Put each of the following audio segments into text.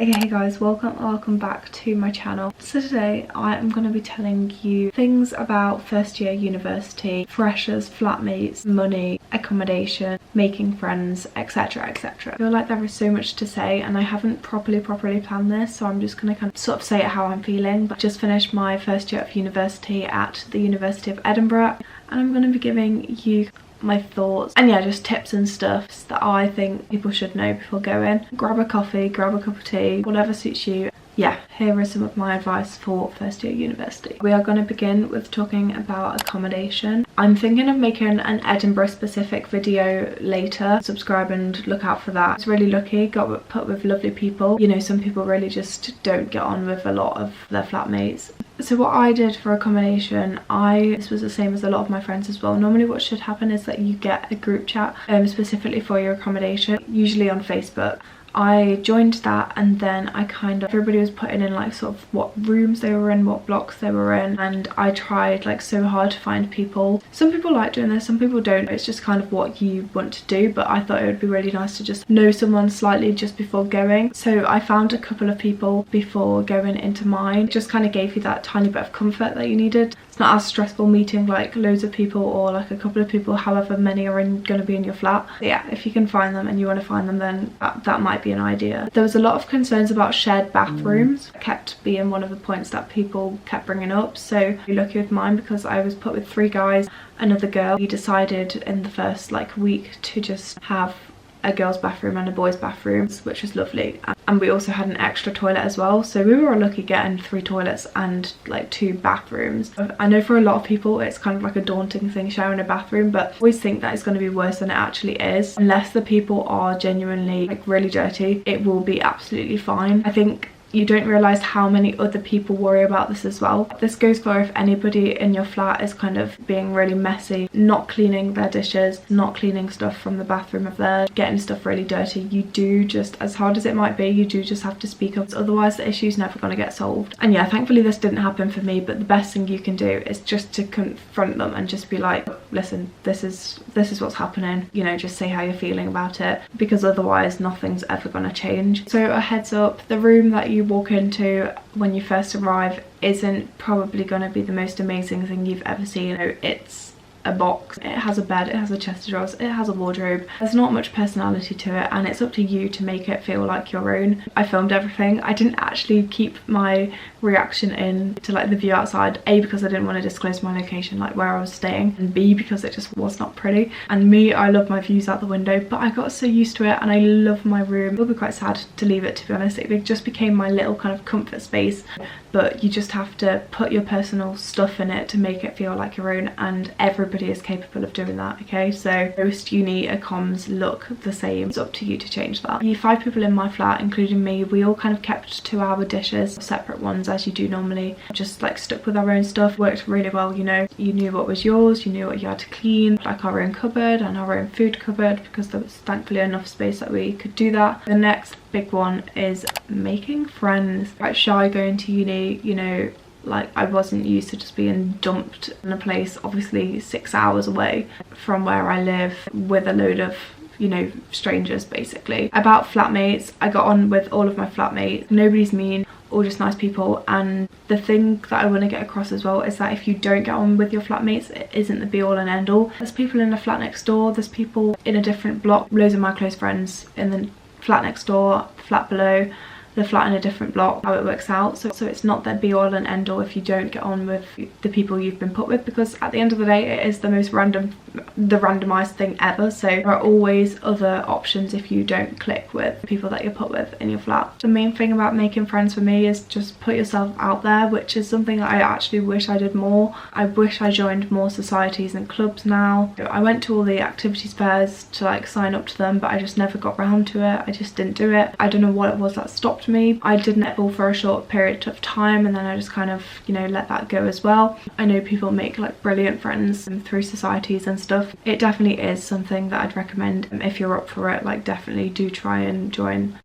Okay guys, welcome back to my channel. So today I am going to be telling you things about first year university, freshers, flatmates, money, accommodation, making friends, etc, etc. I feel like there is so much to say and I haven't properly planned this, so I'm just going to kind of sort of say it how I'm feeling. But I just finished my first year of university at the University of Edinburgh and I'm going to be giving you my thoughts and yeah, just tips and stuff that I think people should know before going. Grab a coffee, grab a cup of tea, whatever suits you. Yeah, here is some of my advice for first year university. We are going to begin with talking about accommodation. I'm thinking of making an Edinburgh specific video later. Subscribe and look out for that. I was really lucky, got put with lovely people. You know, some people really just don't get on with a lot of their flatmates. So what I did for accommodation, this was the same as a lot of my friends as well. Normally what should happen is that you get a group chat specifically for your accommodation, usually on Facebook. I joined that and then everybody was putting in like sort of what rooms they were in, what blocks they were in, and I tried like so hard to find people. Some people like doing this, some people don't. It's just kind of what you want to do, but I thought it would be really nice to just know someone slightly just before going. So I found a couple of people before going into mine. It just kind of gave you that tiny bit of comfort that you needed. It's not as stressful meeting like loads of people or like a couple of people, however many are going to be in your flat. But yeah, if you can find them and you want to find them, then that might be an idea. There was a lot of concerns about shared bathrooms. It kept being one of the points that people kept bringing up. So you're lucky with mine because I was put with 3 guys, another girl. We decided in the first like week to just have a girl's bathroom and a boy's bathroom, which was lovely. And we also had an extra toilet as well, so we were lucky getting 3 toilets and like 2 bathrooms. I know for a lot of people it's kind of like a daunting thing sharing a bathroom, but I always think that it's going to be worse than it actually is. Unless the people are genuinely like really dirty, it will be absolutely fine. I think you don't realise how many other people worry about this as well. This goes for if anybody in your flat is kind of being really messy, not cleaning their dishes, not cleaning stuff from the bathroom of theirs, getting stuff really dirty. You do just, as hard as it might be, you do just have to speak up, otherwise the issue's never going to get solved. And yeah, thankfully this didn't happen for me, but the best thing you can do is just to confront them and just be like, listen, this is what's happening, you know, just say how you're feeling about it, because otherwise nothing's ever going to change. So a heads up, the room that you walk into when you first arrive isn't probably going to be the most amazing thing you've ever seen. You know, it's a box, it has a bed, it has a chest of drawers, it has a wardrobe. There's not much personality to it and it's up to you to make it feel like your own. I filmed everything. I didn't actually keep my reaction in to like the view outside, A, because I didn't want to disclose my location, like where I was staying, and B, because it just was not pretty. And me, I love my views out the window, but I got so used to it and I love my room. It would be quite sad to leave it, to be honest. It just became my little kind of comfort space, but you just have to put your personal stuff in it to make it feel like your own, and everybody is capable of doing that, okay? So most uni accoms look the same. It's up to you to change that. The 5 people in my flat, including me, we all kind of kept to our dishes, separate ones as you do normally, just like stuck with our own stuff. Worked really well, you know, you knew what was yours, you knew what you had to clean, like our own cupboard and our own food cupboard, because there was thankfully enough space that we could do that. The next big one is making friends. Quite shy going to uni, you know, like I wasn't used to just being dumped in a place obviously 6 hours away from where I live with a load of, you know, strangers basically. About flatmates, I got on with all of my flatmates. Nobody's mean, all just nice people. And the thing that I want to get across as well is that if you don't get on with your flatmates, it isn't the be all and end all. There's people in the flat next door, there's people in a different block. Loads of my close friends in the flat next door, flat below, the flat in a different block, how it works out. So it's not the be all and end all if you don't get on with the people you've been put with, because at the end of the day it is the most randomized thing ever. So there are always other options if you don't click with the people that you're put with in your flat. The main thing about making friends for me is just put yourself out there, which is something that I actually wish I did more. I wish I joined more societies and clubs now. I went to all the activities fairs to like sign up to them, but I just never got round to it. I just didn't do it. I don't know what it was that stopped me. I did netball for a short period of time and then I just kind of, you know, let that go as well. I know people make like brilliant friends through societies and stuff. It definitely is something that I'd recommend if you're up for it. Like definitely do try and join.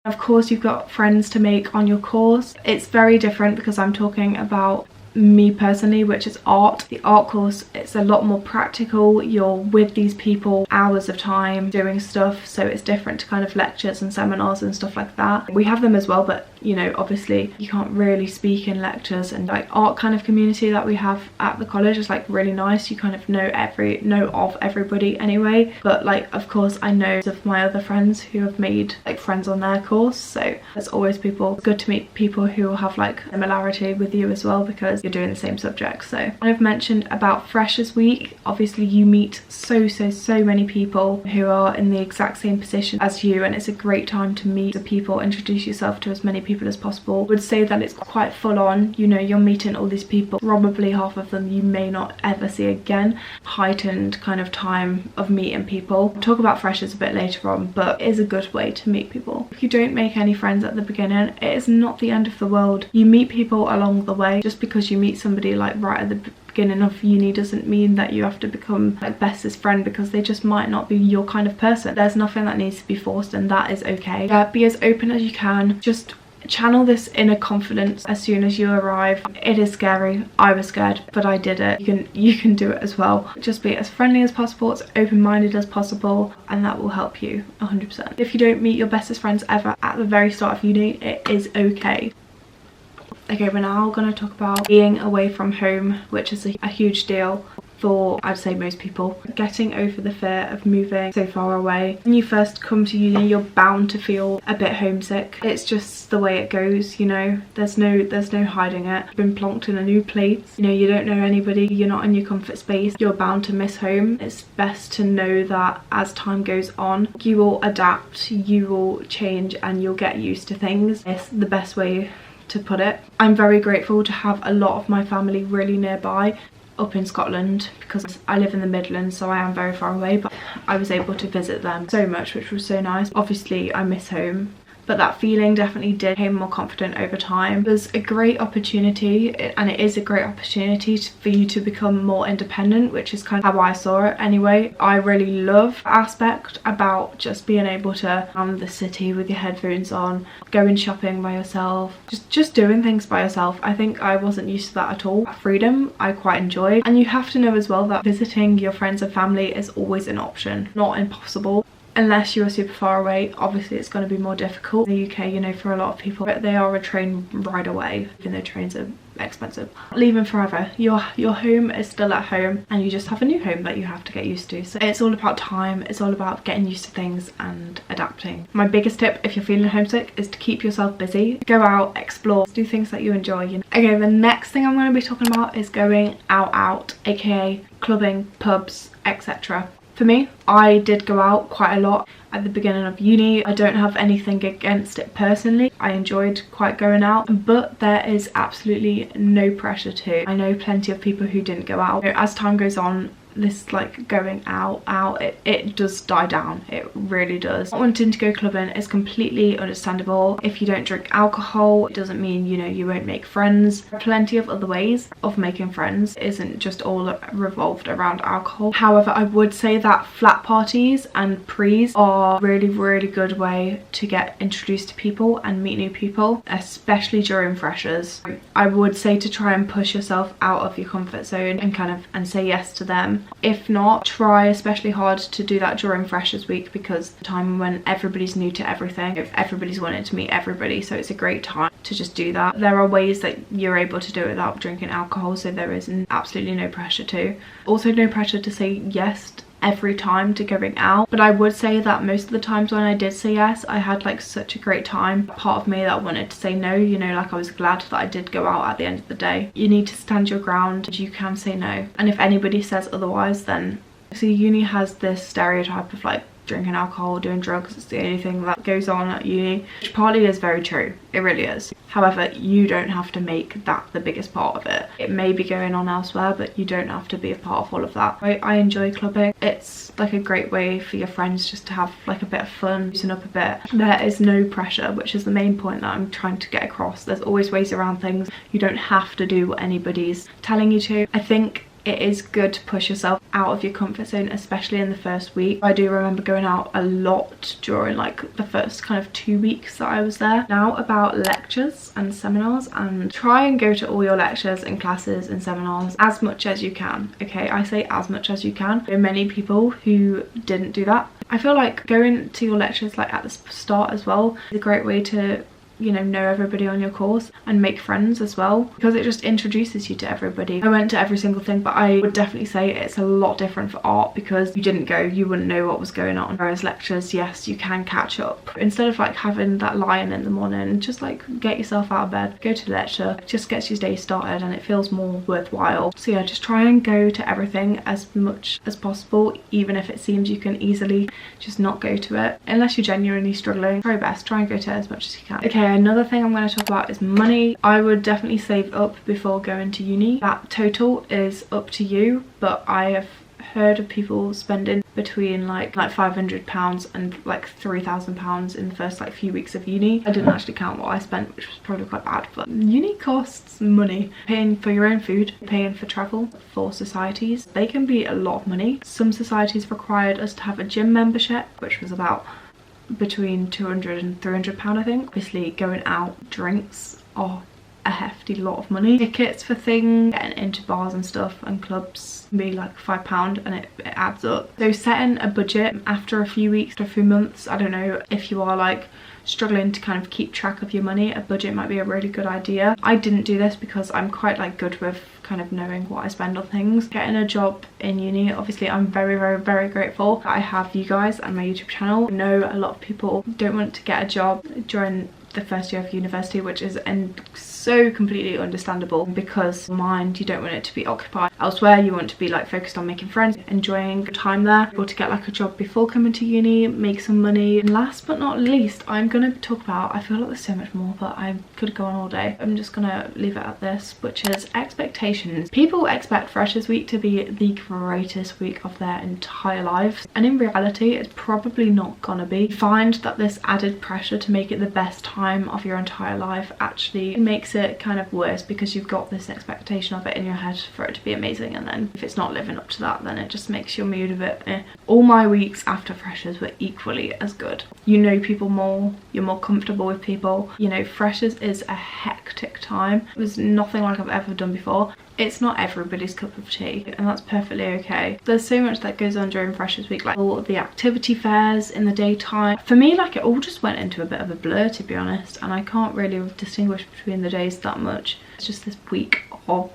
Of course you've got friends to make on your course. It's very different because I'm talking about me personally, which is art. The art course, it's a lot more practical. You're with these people hours of time doing stuff, so it's different to kind of lectures and seminars and stuff like that. We have them as well, but you know, obviously you can't really speak in lectures. And like art kind of community that we have at the college is like really nice. You kind of know of everybody anyway, but like of course I know of my other friends who have made like friends on their course, so there's always people. It's good to meet people who have like similarity with you as well, because you're doing the same subject. So I've mentioned about Freshers Week. Obviously you meet so many people who are in the exact same position as you, and it's a great time to meet the people, introduce yourself to as many people as possible. I would say that it's quite full on. You know, you're meeting all these people, probably half of them you may not ever see again. Heightened kind of time of meeting people. I'll talk about freshers a bit later on, but it is a good way to meet people. If you don't make any friends at the beginning, it is not the end of the world. You meet people along the way. Just because you meet somebody like right at the beginning of uni doesn't mean that you have to become like bestest friend, because they just might not be your kind of person. There's nothing that needs to be forced, and that is okay. Yeah, be as open as you can. Just channel this inner confidence as soon as you arrive. It is scary. I was scared, but I did it. You can do it as well. Just be as friendly as possible, as open-minded as possible, and that will help you 100%. If you don't meet your bestest friends ever at the very start of uni, it is okay. Okay, we're now going to talk about being away from home, which is a huge deal for, I'd say, most people. Getting over the fear of moving so far away. When you first come to uni, you're bound to feel a bit homesick. It's just the way it goes, you know. There's no hiding it. You've been plonked in a new place. You know, you don't know anybody. You're not in your comfort space. You're bound to miss home. It's best to know that as time goes on, you will adapt, you will change, and you'll get used to things. It's the best way to put it. I'm very grateful to have a lot of my family really nearby up in Scotland, because I live in the Midlands, so I am very far away, but I was able to visit them so much, which was so nice. Obviously I miss home, but that feeling definitely did become more confident over time. It was a great opportunity, and it is a great opportunity for you to become more independent, which is kind of how I saw it anyway. I really love the aspect about just being able to the city with your headphones on, going shopping by yourself, just doing things by yourself. I think I wasn't used to that at all. That freedom I quite enjoyed. And you have to know as well that visiting your friends and family is always an option, not impossible. Unless you are super far away, obviously it's going to be more difficult. In the UK, you know, for a lot of people, they are a train ride away, even though trains are expensive. Leaving forever. Your home is still at home, and you just have a new home that you have to get used to. So it's all about time. It's all about getting used to things and adapting. My biggest tip if you're feeling homesick is to keep yourself busy. Go out, explore, do things that you enjoy, you know. Okay, the next thing I'm going to be talking about is going out, aka clubbing, pubs, etc. For me, I did go out quite a lot at the beginning of uni. I don't have anything against it personally. I enjoyed quite going out, but there is absolutely no pressure to. I know plenty of people who didn't go out. As time goes on, this like going out it does die down. It really does. Not wanting to go clubbing is completely understandable. If you don't drink alcohol, it doesn't mean, you know, you won't make friends. There are plenty of other ways of making friends. It isn't just all revolved around alcohol. However, I would say that flat parties and prees are really good way to get introduced to people and meet new people, especially during freshers. I would say to try and push yourself out of your comfort zone and say yes to them. If not, try especially hard to do that during Freshers Week, because the time when everybody's new to everything, if everybody's wanting to meet everybody, so it's a great time to just do that. There are ways that you're able to do it without drinking alcohol, so there is absolutely no pressure to. Also, no pressure to say yes every time to going out, but I would say that most of the times when I did say yes, I had like such a great time. Part of me that wanted to say no, you know, like I was glad that I did go out at the end of the day. You need to stand your ground. You can say no, and if anybody says otherwise, then see, uni has this stereotype of like drinking alcohol, doing drugs, it's the only thing that goes on at uni, which partly is very true. It really is. However, you don't have to make that the biggest part of it. It may be going on elsewhere, but you don't have to be a part of all of that. I enjoy clubbing. It's like a great way for your friends just to have like a bit of fun, loosen up a bit. There is no pressure, which is the main point that I'm trying to get across. There's always ways around things. You don't have to do what anybody's telling you to. I think it is good to push yourself out of your comfort zone, especially in the first week. I do remember going out a lot during like the first kind of 2 weeks that I was there. Now about lectures and seminars, and try and go to all your lectures and classes and seminars as much as you can. Okay, I say as much as you can. There are many people who didn't do that. I feel like going to your lectures like at the start as well is a great way to, you know everybody on your course and make friends as well, because it just introduces you to everybody. I went to every single thing, but I would definitely say it's a lot different for art because you didn't go, you wouldn't know what was going on. Whereas lectures, yes, you can catch up. Instead of like having that lion in the morning, just like get yourself out of bed, go to lecture. It just gets your day started and it feels more worthwhile. So yeah, just try and go to everything as much as possible, even if it seems you can easily just not go to it. Unless you're genuinely struggling, try your best, try and go to it as much as you can. Okay, another thing I'm going to talk about is money. I would definitely save up before going to uni. That total is up to you, but I have heard of people spending between like £500 and like £3,000 in the first like few weeks of uni. I didn't actually count what I spent, which was probably quite bad, but uni costs money. Paying for your own food, paying for travel for societies, they can be a lot of money. Some societies required us to have a gym membership, which was about between £200 and £300, I think. Obviously going out, drinks are a hefty lot of money. Tickets for things, getting into bars and stuff and clubs can be like £5, and it adds up. So setting a budget after a few weeks, after a few months, I don't know if you are like struggling to kind of keep track of your money, a budget might be a really good idea. I didn't do this because I'm quite like good with kind of knowing what I spend on things. Getting a job in uni, obviously I'm very grateful that I have you guys and my YouTube channel. I know a lot of people don't want to get a job during the first year of university, which is so completely understandable, because mind, you don't want it to be occupied elsewhere. You want to be like focused on making friends, enjoying your time there, or to get like a job before coming to uni, make some money. And last but not least, I'm gonna talk about, I feel like there's so much more, but I could go on all day. I'm just gonna leave it at this, which is expectations. People expect Freshers Week to be the greatest week of their entire lives, and in reality it's probably not gonna be. Find that this added pressure to make it the best time of your entire life actually makes it kind of worse, because you've got this expectation of it in your head for it to be amazing, and then if it's not living up to that, then it just makes your mood a bit eh. All my weeks after Freshers were equally as good. You know people more, you're more comfortable with people. You know, Freshers is a hectic time. It was nothing like I've ever done before. It's not everybody's cup of tea, and that's perfectly okay. There's so much that goes on during Freshers Week, like all the activity fairs in the daytime. For me, like, it all just went into a bit of a blur, to be honest, and I can't really distinguish between the days that much. It's just this week of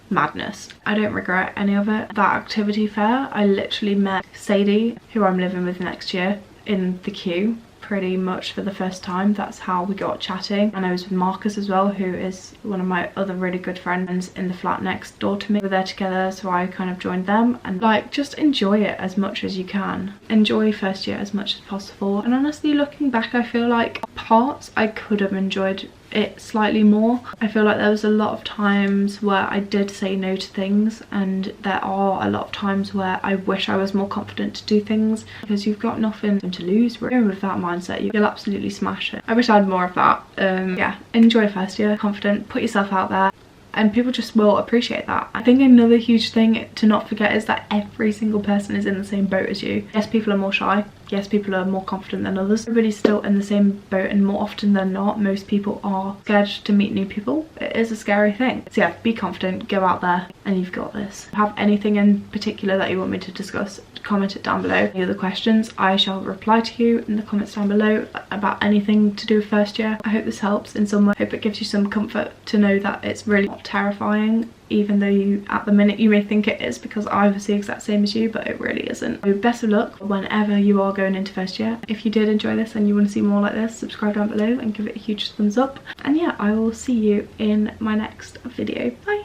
madness. I don't regret any of it. That activity fair, I literally met Sadie, who I'm living with next year, in the queue pretty much for the first time. That's how we got chatting. And I was with Marcus as well, who is one of my other really good friends in the flat next door to me. We were there together, so I kind of joined them, and like, just enjoy it as much as you can. Enjoy first year as much as possible. And honestly, looking back, I feel like parts I could have enjoyed it slightly more. I feel like there was a lot of times where I did say no to things, and there are a lot of times where I wish I was more confident to do things, because you've got nothing to lose. Going with that mindset, you'll absolutely smash it. I wish I had more of that. Yeah, enjoy first year, confident, put yourself out there, and people just will appreciate that. I think another huge thing to not forget is that every single person is in the same boat as you. Yes, people are more shy. Yes, people are more confident than others. Everybody's still in the same boat, and more often than not, most people are scared to meet new people. It is a scary thing. So yeah, be confident, go out there, and you've got this. Have anything in particular that you want me to discuss, comment it down below. Any other questions, I shall reply to you in the comments down below about anything to do with first year. I hope this helps in some way. I hope it gives you some comfort to know that it's really not terrifying, even though you at the minute you may think it is, because I was the exact same as you, but it really isn't. So best of luck whenever you are going into first year. If you did enjoy this and you want to see more like this, subscribe down below and give it a huge thumbs up. And yeah, I will see you in my next video. Bye.